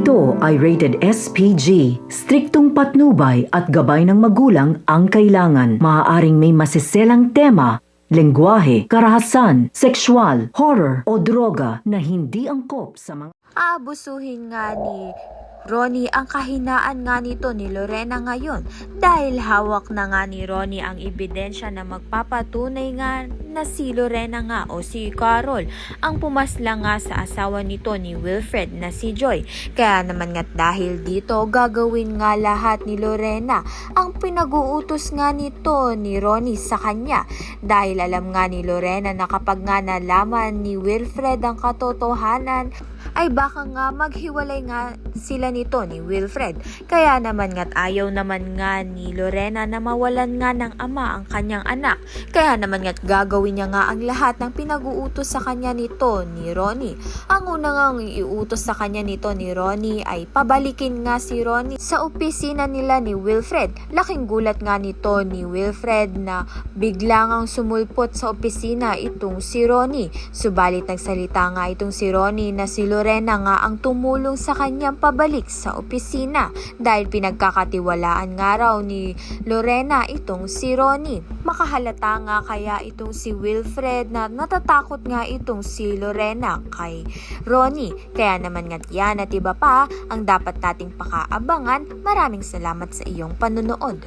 Ito ay rated SPG. Striktong patnubay at gabay ng magulang ang kailangan. Maaaring may masiselang tema, lengguwahe, karahasan, sexual, horror o droga na hindi angkop sa mga Aabusuhin nga ni Ronnie ang kahinaan nga nito ni Lorena ngayon dahil hawak na nga ni Ronnie ang ebidensya na magpapatunay nga na si Lorena nga o si Carol ang pumaslang nga sa asawa nito ni Wilfred na si Joy. Kaya naman nga dahil dito gagawin nga lahat ni Lorena ang pinag-uutos nga nito ni Ronnie sa kanya dahil alam nga ni Lorena na kapag nga nalaman ni Wilfred ang katotohanan ay baka nga maghiwalay nga sila nito ni Wilfred. Kaya naman nga't ayaw naman nga ni Lorena na mawalan nga ng ama ang kanyang anak. Kaya naman nga't gagawin niya nga ang lahat ng pinag-uutos sa kanya nito ni Ronnie. Ang una nga iuutos sa kanya nito ni Ronnie ay pabalikin nga si Ronnie sa opisina nila ni Wilfred. Laking gulat nga nito ni Wilfred na bigla ngang sumulpot sa opisina itong si Ronnie. Subalit nagsalita nga itong si Ronnie na si Lorena nga ang tumulong sa kanyang pabalik sa opisina dahil pinagkakatiwalaan nga raw ni Lorena itong si Ronnie. Makahalata nga kaya itong si Wilfred na natatakot nga itong si Lorena kay Ronnie. Kaya naman nga yan at iba pa ang dapat nating pakaabangan. Maraming salamat sa iyong panunood.